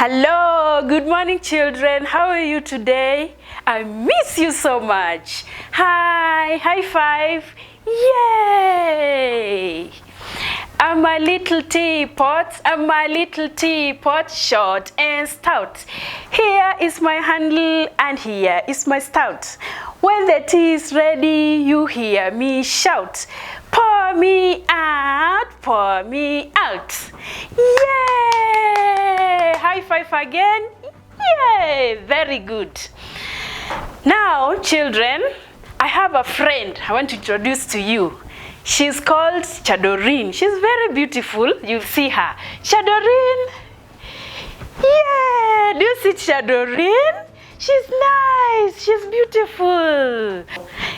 Hello, good morning children. How are you today? I miss you so much. Hi, high five. Yay! I'm a little teapot, short and stout. Here is my handle and here is my spout. When the tea is ready, you hear me shout. Pour me out, pour me out. Yay! High five again. Yay! Very good. Now, children, I have a friend I want to introduce to you. She's called Doreen. She's very beautiful. You'll see her. Doreen. Yeah, do you see Doreen? She's nice. She's beautiful.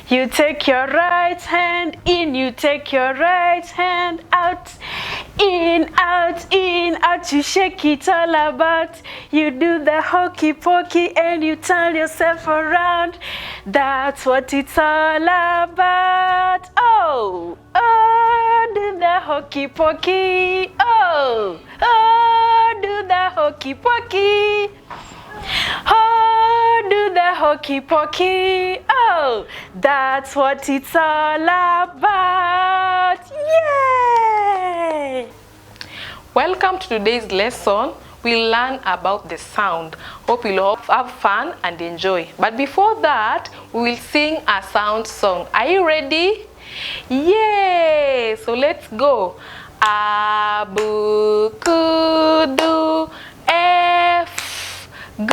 You take your right hand in, you take your right hand out. In, out, you shake it all about. You do the hokey pokey and you turn yourself around. That's what it's all about. Oh, oh, do the hokey pokey. Oh, oh, do the hokey pokey. Oh, do the hokey pokey. Oh, that's what it's all about. Yay! Welcome to today's lesson. We'll learn about the sound. Hope you'll have fun and enjoy. But before that, we will sing a sound song. Are you ready? Yay! So let's go. A, B, K, D, F, G, H,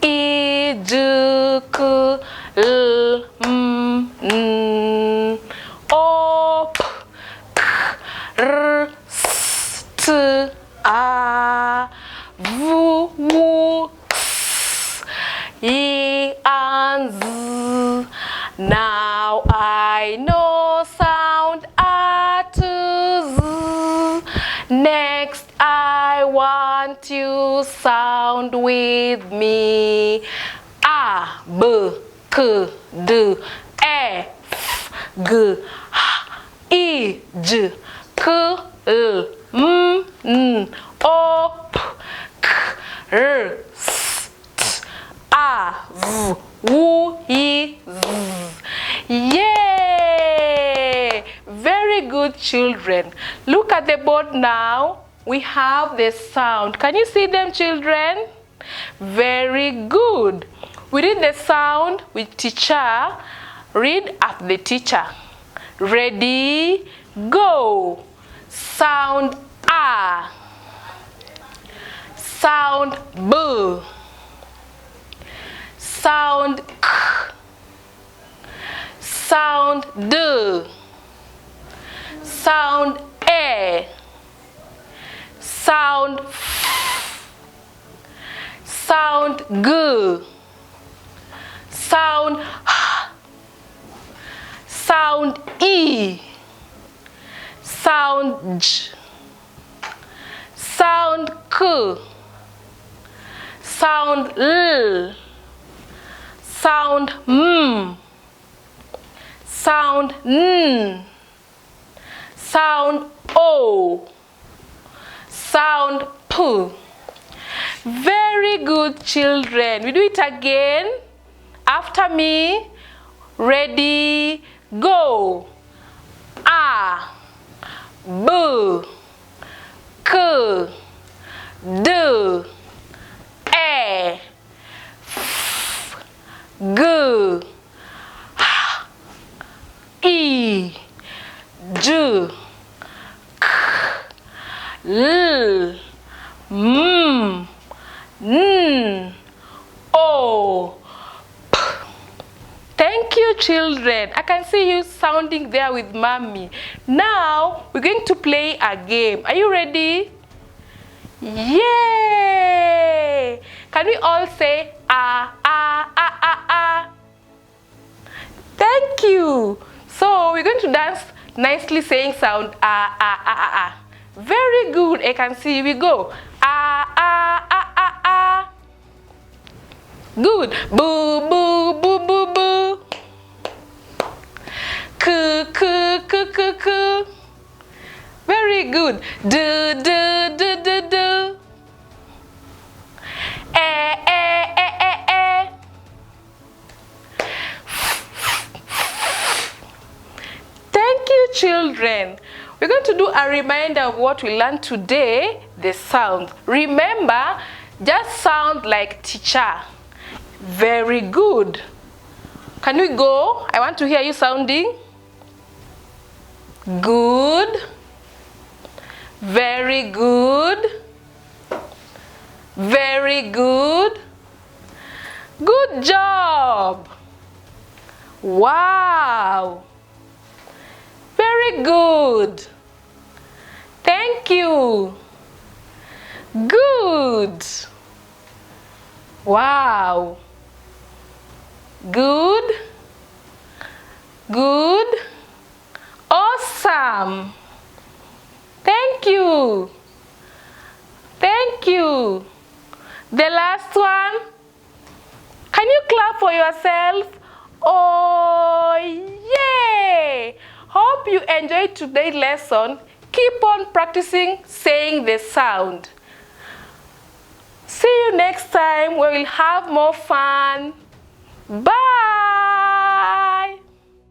I, J, K, L, M, N, O, P, Q, R, S, T, A, V, W, X, Y, and Z. Now I know sound A to Z. Next I want you sound with me. A, B, K, D, E, F, G, H, I, J, K, L, M, N, O, P, Q, R, S, T, A, V, W, I, Z. Yay! Very good, children. Look at the board now. We have the sound. Can you see them, children? Very good. We read the sound with teacher. Read after the teacher. Ready, go. Sound A. Sound B. Sound K. Sound D. Sound A. Sound F. Sound G. Sound H. Sound E. Sound J. Sound K. Sound L. Sound M. Sound N. Sound O. Sound P. Very good, children. We do it again. After me. Ready, go. A, B, K, D, E, F, G, H, I, J, K, L, M, N, O, P. Thank you, children. I can see you sounding there with mommy. Now, we're going to play a game. Are you ready? Yay! Can we all say ah, ah, ah, ah, ah? Thank you. So, we're going to dance nicely saying sound ah, ah, ah, ah, ah. Very good. I can see we go. Ah, ah, ah, ah, ah. Good. Boo, boo, boo, boo, boo. K, k, k, k, k. Very good. Do, do, do, do, do. reminder of what we learned today, the sounds. Remember, just sound like teacher. Very good. Can we go? I want to hear you sounding. Good. Very good. Very good. Good job. Wow. Very good. Thank you. Good. Wow. Good. Good. Awesome. Thank you. Thank you. The last one. Can you clap for yourself? Oh, yay! Hope you enjoyed today's lesson. Keep on practicing saying the sound. See you next time. We will have more fun. Bye!